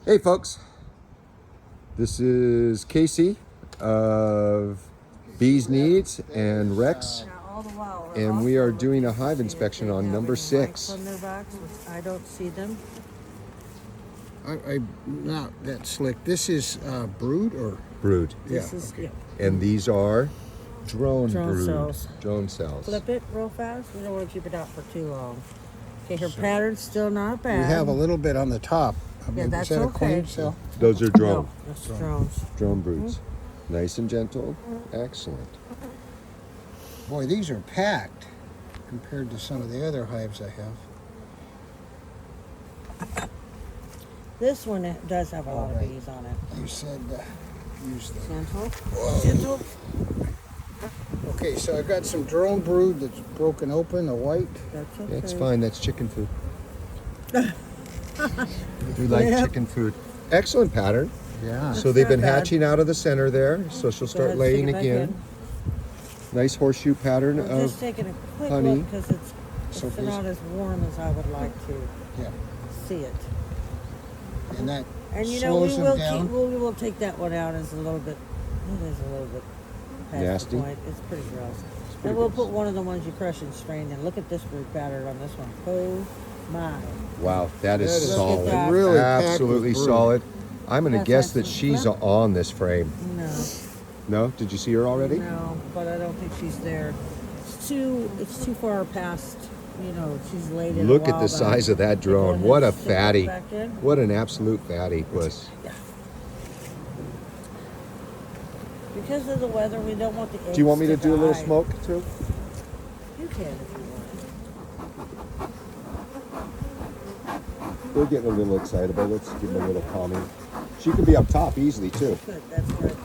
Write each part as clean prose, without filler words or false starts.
Hey folks, this is Casey of Bees Needs and Rex, and we are doing a hive inspection on number 6. On their backs, which I don't see them. I'm not that slick. This is brood or? Brood. This is, yeah. And these are drone brood. cells. Drone cells. Flip it real fast. We don't want to keep it out for too long. Okay, her pattern's still not bad. We have a little bit on the top. Yeah, that's is that a okay. queen cell? Those are drone. No, that's drones. Drone broods. Nice and gentle. Excellent. Boy, these are packed compared to some of the other hives I have. This one does have a lot of Alright. bees on it. You said use the. Gentle. Whoa. Gentle. Okay, so I've got some drone brood that's broken open, a white. That's okay. That's fine. That's chicken food. We like Yep. chicken food. Excellent pattern. Yeah. So they've been not bad. hatching out of the center there, so she'll Go start ahead, laying stick it back again. Nice horseshoe pattern in. I'm just of taking a quick honey. look because it's So these- not as warm as I would like to Yeah. see it. And that And you know, we slows will them down. we will take that one out as a little bit. It is a little bit past Nasty? the point. It's pretty gross. pretty And we'll gross. put one of the ones you crush and strain in. Look at this root pattern on this one. Oh my! Wow, that is That is solid. that. really packed with Absolutely brood. solid. I'm going to That's guess that excellent. she's on this frame. No, No? Did you see her already? no, but I don't think she's there. It's too far past. You know, she's laid in. Look a at while the back. size of that Go drone. ahead What a and stick it fatty. back in. What an absolute fatty puss. Yeah. Because of the weather, we don't want the eggs Do you want me to do a little die. smoke too? You can if you want. They're getting a little excitable. Let's give them a little calming. She can be up top easily too. Good. That's good.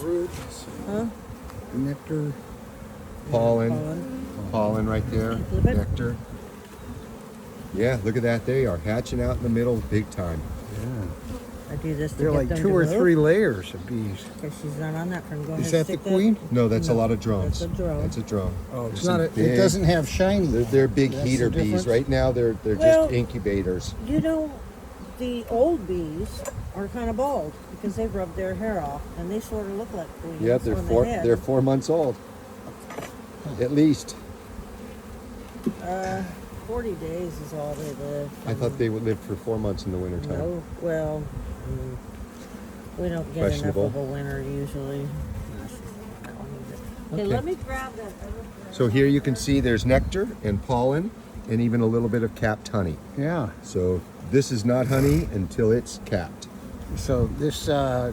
Brood, Huh? nectar. Pollen. Pollen right there. Flip it. Nectar. Yeah, look at that. They are hatching out in the middle big time. Yeah. I do this to They're get like them 2 to or move. 3 layers of bees. Okay, she's not on that front. Go Is ahead. that the stick queen? No, that's a No, lot of drones. that's a drone. That's a drone. Oh, it's There's not. some A, big- it doesn't have shiny. They're big That's the heater bees. difference? Right now, they're Well- just incubators. You know, the old bees are kind of bald because they've rubbed their hair off, and they sort of look like queens. Yeah, they're on four. The head. They're 4 months old, at least. 40 days is all they live. I thought they would live for 4 months in the wintertime. No, well, we don't get enough Questionable. of a winter usually. Okay, Okay. let me grab that. So here you can see there's nectar and pollen, and even a little bit of capped honey. Yeah. So this is not honey until it's capped. So this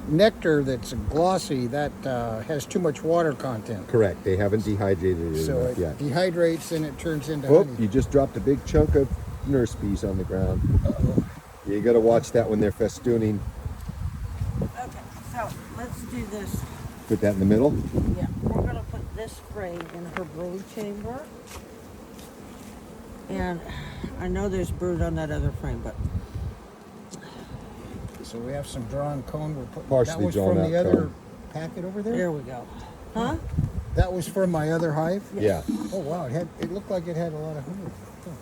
nectar that's glossy, that has too much water content. Correct. They haven't dehydrated it So enough it yet. dehydrates and it turns into Oh, honey. you just dropped a big chunk of nurse bees on the ground. Uh-oh. You got to watch that when they're festooning. Okay, so let's do this. Put that in the middle. Yeah, we're gonna put this frame in her brood chamber. And I know there's brood on that other frame, but So we have some drawn cone. We're putting, Partially that was drawn from out the other cone. packet over there? there we go. Huh? That was from my other hive? Yeah. Oh wow, it looked like it had a lot of honey.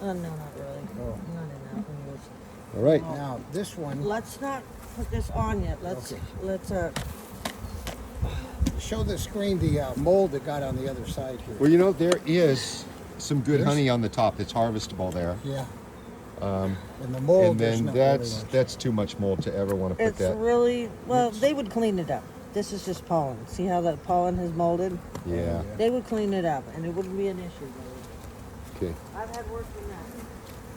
No, not really. Oh. Not in that one. All right. Now this one, Let's not put this on yet. Let's Okay. show the screen the mold that got on the other side here. Well, you know, there is some good There's- honey on the top that's harvestable there. Yeah. And the mold And there's then not that's really much. that's too much mold to ever want to put It's that. really well. They would clean it up. This is just pollen. See how that pollen has molded? Yeah. They would clean it up, and it wouldn't be an issue. Really. Okay. I've had worse than that.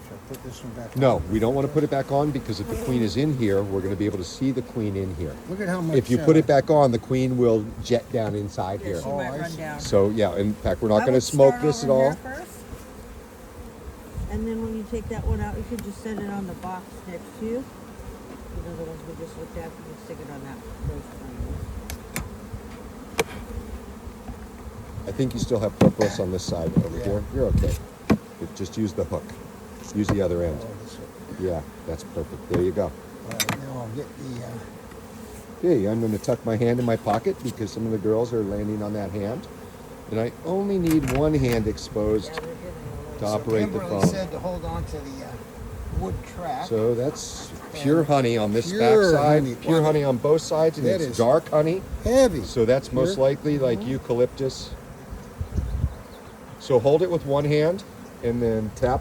Should I put this one back No, on? we don't want to put it back on because if the queen is in here, we're going to be able to see the queen in here. Look at how much. If you put it back on, the queen will jet down inside Yeah, here. she Oh, might I run see. down. So yeah, in fact, we're not I going to would smoke start this at over all. here first, and then when you take that one out, you could just set it on the box next to you. You know, the ones we just looked at, you can stick it on that. Those frames. I think you still have purpose on this side over Yeah. here. You're okay. But just use the hook. Use the other end. Oh, this one. Yeah, that's perfect. There you go. All right, now I'll get the. Okay, I'm going to tuck my hand in my pocket because some of the girls are landing on that hand. And I only need one hand exposed Yeah, they're getting a little. to operate the Kimberly phone. said to hold on to the wood track. So that's pure honey on this Pure backside. honey. Pure honey on both sides, and That it's is dark honey. Heavy. So that's most Pure. likely like eucalyptus. So hold it with one hand, and then tap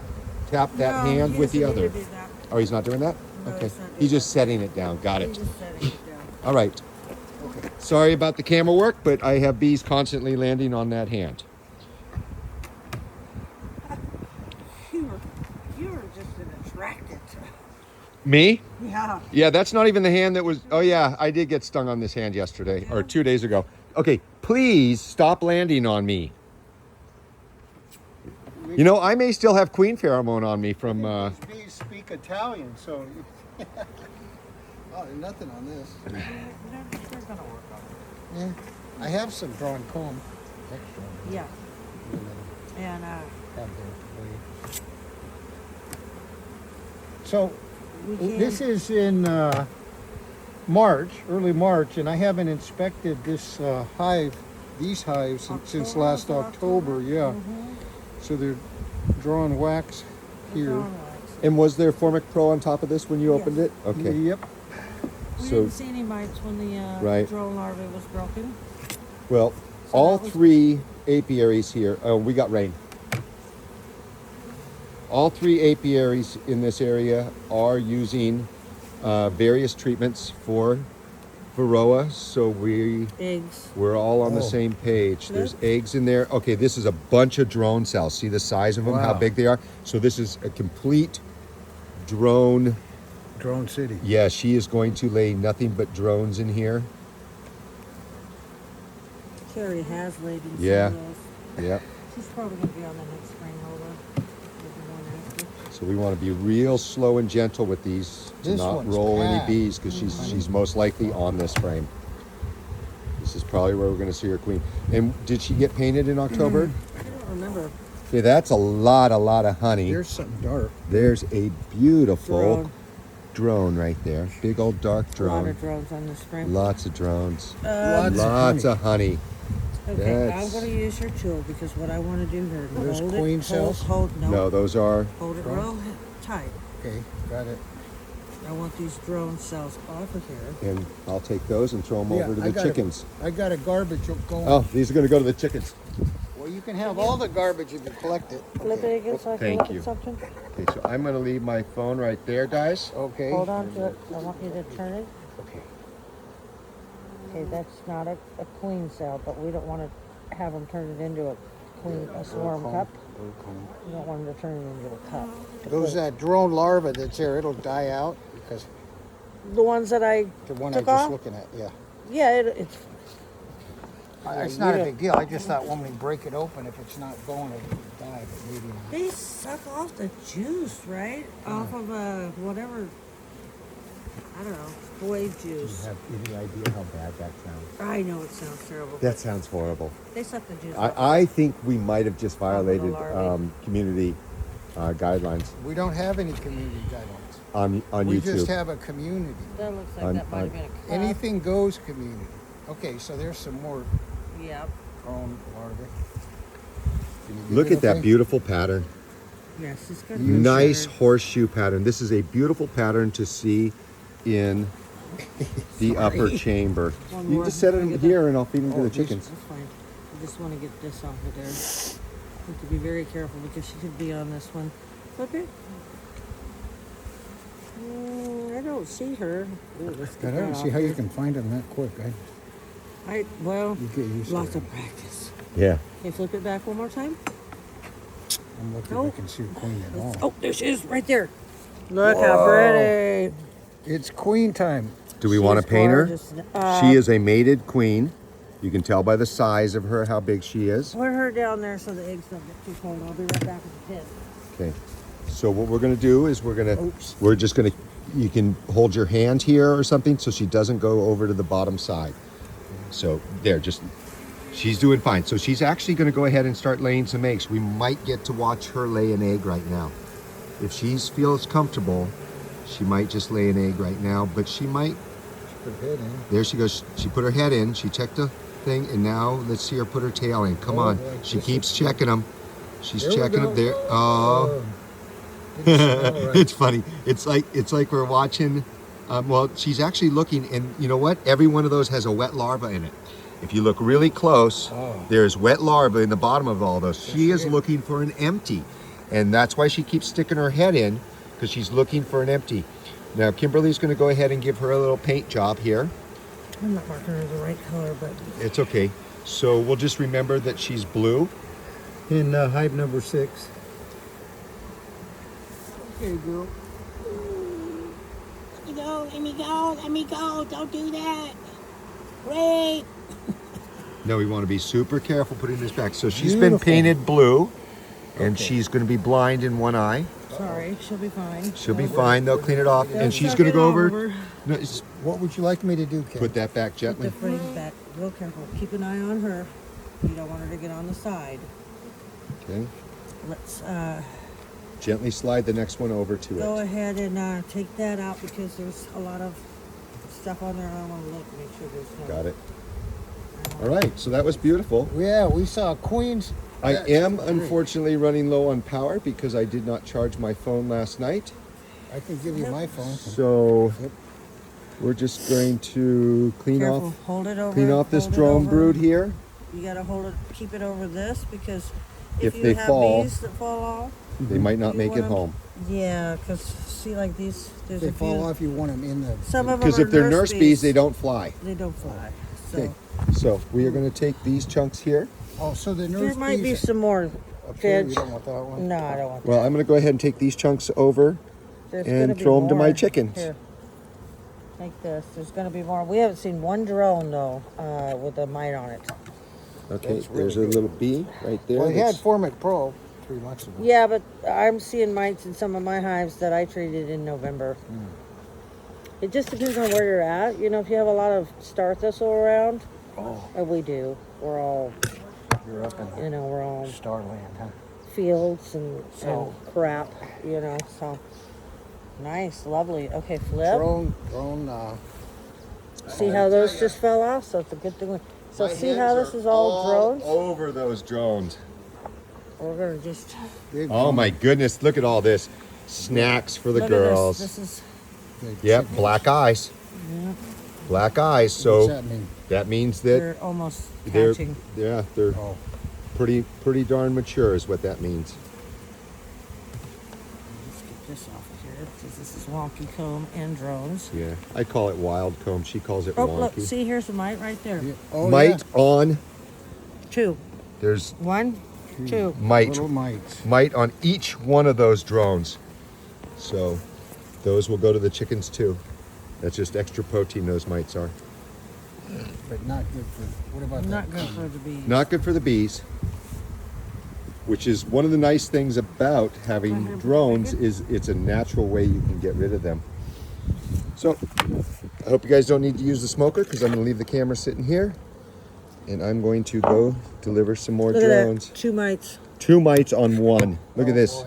that No, hand he with the doesn't need other. to do that. Oh, he's not doing that? No, Okay. he's not doing He's just that. setting it down. Got He's it. just setting it down. All right. Okay. Sorry about the camera work, but I have bees constantly landing on that hand. You were just an attracted. Me? Yeah. Yeah, that's not even the hand that was. Oh, yeah, I did get stung on this hand yesterday or 2 days ago. Okay, please stop landing on me. You know, I may still have queen pheromone on me from. These bees speak Italian, so. Oh, there's nothing on this. They're gonna work on Yeah. I have some drawn comb. Extra. it. Yeah. And Have the way. So we can. this is in March, early March, and I haven't inspected this hive, these hives since October, last was it October. Yeah. Mhm. So they're drawing wax They're here. drawing wax. And was there Formic Pro on top of this when you Yes. opened it? Okay. Yep. We So- didn't see any mites when the Right. drone larvae was broken. Well, So all that was- 3 apiaries here. Oh, we got rain. All 3 apiaries in this area are using various treatments for Varroa, so Eggs. we're all on the Oh. same page. Good. There's eggs in there. Okay, this is a bunch of drone cells. See the size of them, how Wow. big they are? So this is a complete drone. Drone City. Yeah, she is going to lay nothing but drones in here. She already has laid in Yeah. some of those. Yeah. She's probably gonna be on the next spring roller. Maybe one after. So we want to be real slow and gentle with these to This not one's roll any packed. bees because she's most likely on this frame. This is probably where we're going to see her queen. And did she get painted in October? I don't remember. Okay, that's a lot of honey. There's something dark. There's a beautiful Drone. drone right there. Big old dark A lot drone. of drones on this frame. Lots of drones. Lots Lots of of honey. Okay, I'm That's- gonna use your tool because what I want to do here, Those hold queen it, cells? hold, No, no, those are. hold it Drone? real tight. Okay, got it. I want these drone cells off of here. And I'll take those and throw them Yeah, over to I the got it. chickens. I got a garbage going. Oh, these are going to go to the chickens. Well, you can have all the garbage if you collect it. Flip it again so I can Thank look you. at something. Okay, so I'm going to leave my phone right there, guys. Okay. Hold on to it. I want you to turn it. Okay. Okay, that's not a queen cell, but we don't want to have them turn it into a swarm cup. We don't want them to turn it into a cup. Those drone larva that's there, it'll die out because The ones that I the one took I'm just off? looking at, yeah. Yeah, it's It's not a yeah. big deal. I just thought when we break it open, if it's not going, it'll die. But maybe not. they suck off the juice, right? Off of whatever. I don't know, boy juice. have any idea how bad that sounds? I know it sounds terrible. That sounds horrible. They suck the juice off. I think we might have just violated larvae. community guidelines We don't have any community guidelines. on We YouTube. just have a community. That looks like on- that might have been a cup. Anything goes community. Okay, so there's some more Yep. drone larvae. Can you get Look it at that okay? beautiful pattern. Yes, it's good. Nice horseshoe pattern. This is a beautiful pattern to see in the upper chamber. One You more. just set Wanna them get here and I'll feed them to Oh, the these- chickens. That's fine. I just want to get this off of there. Need to be very careful because she could be on this one. Flip it. I don't see her. Ooh, let's I get don't that see off how you here. can find them that quick. Well, You get used to lots it. of practice. Yeah. Okay, flip it back one more time. I'm looking No. if I can see a queen at all. Oh, there she is, right there. Look how pretty. It's queen time. Do we want to paint her? Gorgeous. She is a mated queen. You can tell by the size of her how big she is. Put her down there so the eggs don't get too cold. I'll be right back with the pin. Okay. So what we're gonna do is Oops. we're just gonna, you can hold your hand here or something so she doesn't go over to the bottom side. So there, she's doing fine. So she's actually gonna go ahead and start laying some eggs. We might get to watch her lay an egg right now. If she feels comfortable, she might just lay an egg right now, but she might, Put her head in. there she goes. She put her head in, she checked the thing, and now let's see her put her tail in. Come Oh, on. boy, She this keeps checking them. She's There we checking go. them there. Oh. Didn't smell right. It's funny. It's like we're watching. Well, she's actually looking, and you know what? Every one of those has a wet larva in it. If you look really close, Oh. there's wet larva in the bottom of all those. She Yes, is it is. looking for an empty, and that's why she keeps sticking her head in, because she's looking for an empty. Now, Kimberly's going to go ahead and give her a little paint job here. I'm not marking her the right color, but It's okay. So we'll just remember that she's blue. In hive number 6. Okay, girl. Let me go, let me go, let me go. Don't do that. Wait. No, we want to be super careful putting this back. So she's been Beautiful. painted blue, and Okay. she's going to be blind in one eye. sorry, she'll be fine. She'll be fine. They'll clean it off, Don't and she's suck going to it go all over. No, just What would you like me to do, Ken? put that back Put gently. the frame back. Real careful. Keep an eye on her. You don't want her to get on the side. Okay. Let's Gently slide the next one over to go it. ahead and take that out because there's a lot of stuff on there. I want to look, make sure there's no. Got it. All right. So that was beautiful. Yeah, we saw Queens. I That's am great. unfortunately running low on power because I did not charge my phone last night. I can give you my phone. So Yep. we're just going to clean Careful. off Hold it over. clean off this hold it drone over. brood here. You gotta hold it. Keep it over this because If you they have fall- bees that fall off. They might not you make it want 'em- home. Yeah, because see, like these, there's If they a few. fall off, you want them in the. Some of them Because are if they're nurse bees, they don't fly. They don't fly. So Okay. So we are going to take these chunks here. Oh, so the nurse there might be bees some more. up here. Fidge. You don't want that one. No, I don't want Well, I'm going to go ahead and take these chunks over. There's and gonna be throw 'em to my more. chickens. Here. Like this. There's gonna be more. We haven't seen one drone though, with a mite on it. Okay, That's really there's a good. little bee right there. Well, he had that's- Formic Pro 3 months ago. Yeah, but I'm seeing mites in some of my hives that I treated in November. It just depends on where you're at. You know, if you have a lot of star thistle around, Oh, and we do. We're all, you're up in you know, we're all Starland, huh? fields and So- crap, you know, so. Nice, lovely. Okay, flip. Drone, See how those just fell off? So it's a good thing. So My see hands how this are is all drones? over those drones. We're gonna just big Oh drone. my goodness, look at all this. Snacks for the look girls. At this. This is Big Yep, chickens. black eyes. Black eyes. What's So that mean? that means that they're almost they're hatching. they're Oh, pretty darn mature is what that means. Let's get this off of here because this is wonky comb and drones. Yeah, I call it wild comb. She calls it Oh, look, wonky. see, here's a mite right there. yeah. Oh, Mite on. Two. There's One, two. mite Little mites. mite on each one of those drones. So those will go to the chickens too. That's just extra protein those mites are. But not good for. What about Not that? good for the bees. Not good for the bees. Which is one of the nice things about having drones is it's a natural way you can get rid of them. So I hope you guys don't need to use the smoker because I'm going to leave the camera sitting here. And I'm going to go deliver some more Look at that. drones. 2 mites. 2 mites on one. Look at this.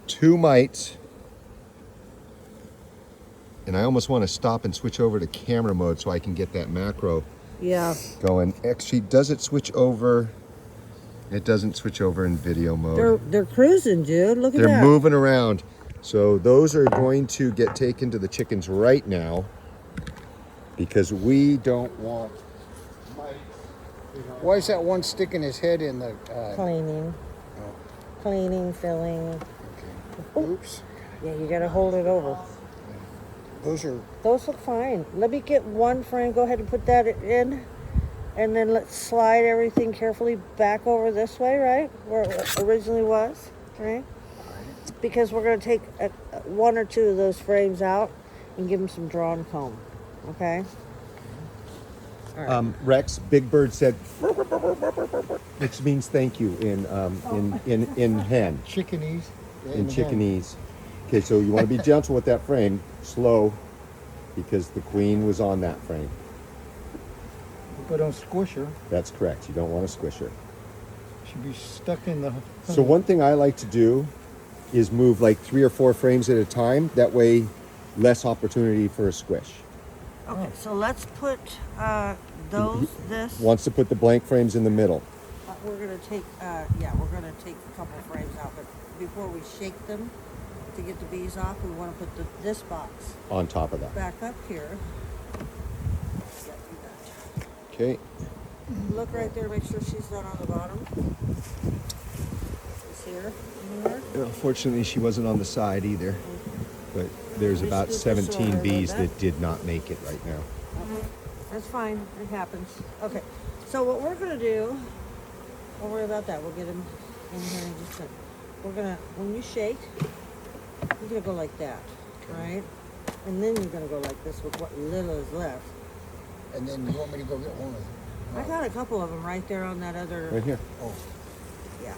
2 mites. And I almost want to stop and switch over to camera mode so I can get that macro Yeah. going. Actually, does it switch over? It doesn't switch over in video mode. They're cruising, dude. Look at They're that. moving around. So those are going to get taken to the chickens right now because we don't want mites. Why is that one sticking his head in the? Cleaning. Cleaning, filling. Okay. Oops. Yeah, you gotta hold it over. Those are. Those look fine. Let me get one frame. Go ahead and put that in. And then let's slide everything carefully back over this way, right? Where it originally was, right? Because we're going to take one or two of those frames out and give them some drawn comb, okay? Rex, Big Bird said, which means thank you in hen, Chickenese. Yeah, in the chickenese. Okay, so you want to be gentle with that frame, slow, because the queen was on that frame. But don't squish her. That's correct. You don't want to squish her. She'd be stuck in the. So one thing I like to do is move like 3 or 4 frames at a time. That way, less opportunity for a squish. Okay, so let's put this. Wants to put the blank frames in the middle. We're going to take, we're going to take a couple frames out, but before we shake them, to get the bees off, we want to put this box On top of that. back up here. Yeah, do that. Okay. Look right there, make sure she's not on the bottom. It's here. Here. Unfortunately, she wasn't on the side either. But there's We about scoop this 17 over a bees little bit. that did not make it right now. That's fine, it happens. Okay, so what we're gonna do, don't worry about that, we'll get him in here in just a second. We're gonna, when you shake, you're gonna go like that, right? And then you're gonna go like this with what little is left. And then you want me to go get one of them? I got a couple of them right there on that other, Right here. Oh. yeah.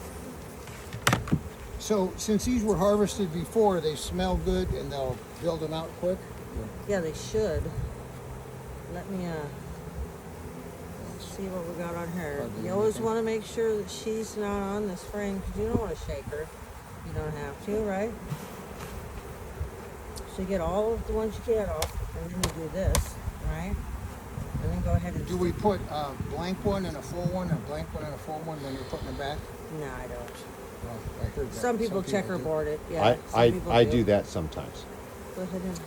So since these were harvested before, they smell good and they'll build them out quick? Yeah, they should. Let me, see what we got on her. You always wanna make sure that she's not on this frame, because you don't wanna shake her. You don't have to, right? So you get all of the ones you can off, and then you do this, right? And then go ahead and Do we put a blank one and a full one, a blank one and a full one when you're putting it back? No, I don't. Well, I heard that. Some people do. checkerboard it, yeah. some I people do that sometimes. Go ahead and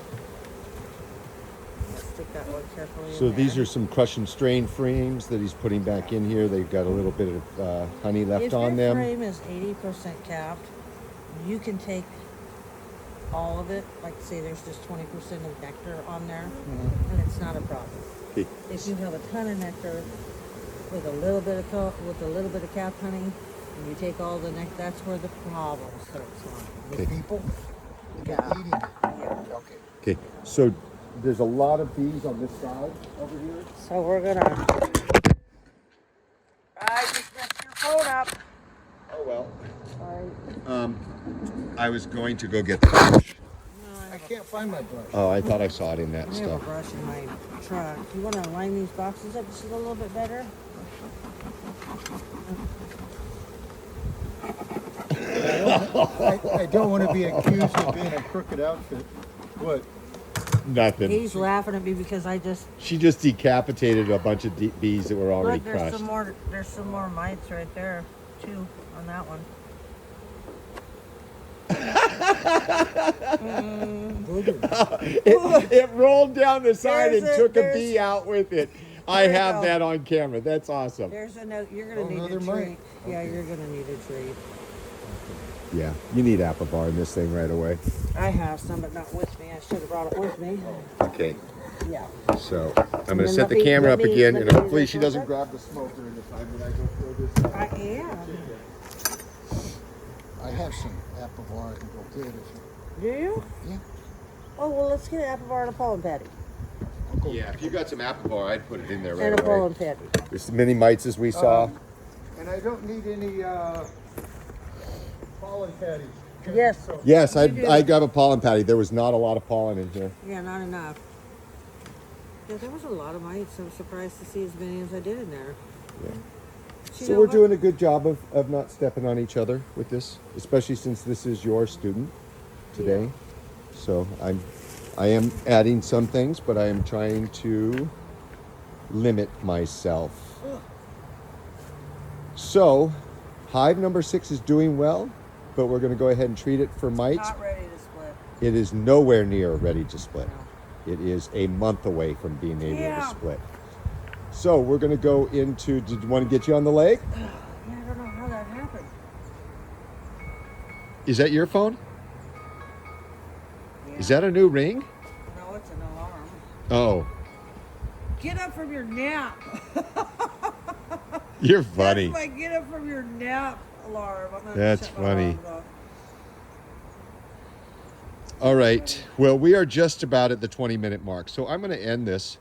stick that one carefully So in these there. are some crush and strain frames that he's putting back in here. They've got a little bit of honey left If on your them. frame is 80% capped, you can take all of it, like say there's just 20% of nectar on there, and it's not a problem. Okay. If you have a ton of nectar with a little bit of capped honey, and you take all the nectar, that's where the problem starts on. With Okay. people? Yeah. Eating. Yeah. Okay. Okay, so there's a lot of bees on this side over here. So we're gonna. I just messed your phone up. Oh well. Sorry. I was going to go get the brush. I can't find my brush. Oh, I thought I saw it in that I have a stuff. brush in my truck. You want to line these boxes up just a little bit better? I don't want to be accused of being a crooked outfit. What? Nothing. He's laughing at me because I just She just decapitated a bunch of bees that were already look. There's crushed. some more. There's some more mites right there, too, on that one. It rolled down the side There's and a- took a there's- bee out with it. I There you have go. that on camera. That's awesome. There's a note. You're gonna need Another a mite. treat. Yeah, you're gonna need a treat. Yeah, you need Apivar in this thing right away. I have some, but not with me. I should have brought it with me. Okay, Yeah. so I'm going to then set let the me- camera let up me- again, let and me hopefully do she this doesn't one. grab the smoker in the time that I go throw this. I am. I have some apple bar I can go get if Do you? Yeah. Oh well, let's get an apple bar and a pollen patty. Yeah, if you got some Apivar, I'd put it in there right And a away. pollen patty. There's as many mites as we saw. And I don't need any pollen patties. Yes. So, Yes, You do. I got a pollen patty. There was not a lot of pollen in here. Yeah, not enough. Yeah, there was a lot of mites. I'm surprised to see as many as I did in there. Yeah. But you So know we're what? doing a good job of not stepping on each other with this, especially since this is your student today. So I am adding some things, but I am trying to limit myself. So hive number 6 is doing well, but we're going to go ahead and treat it for mites. Not ready to split. It is nowhere near ready to split. It is a month away from being able Yeah. to split. So we're going to go into, did you want to get you on the leg? Yeah, I don't know how that happened. Is that your phone? Yeah. Is that a new ring? No, it's an alarm. Oh, Get up from your nap. you're funny. That's my get up from your nap alarm. I'm gonna That's shut my funny. alarms off. All right. Well, we are just about at the 20-minute mark. So I'm going to end this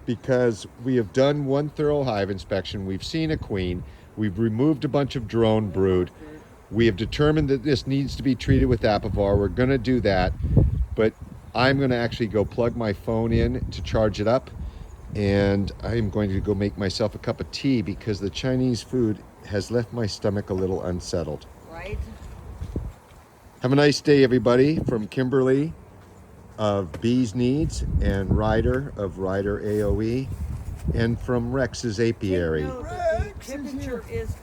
because we have done one thorough hive inspection. We've seen a queen. We've removed a bunch of drone brood. We have determined that this needs to be treated with Apivar. We're going to do that. But I'm going to actually go plug my phone in to charge it up. And I'm going to go make myself a cup of tea because the Chinese food has left my stomach a little unsettled. Right? Have a nice day, everybody. From Kimberly of Bees Needs and Ryder of Ryder AOE, and from Rex's Apiary. Take note that the temperature is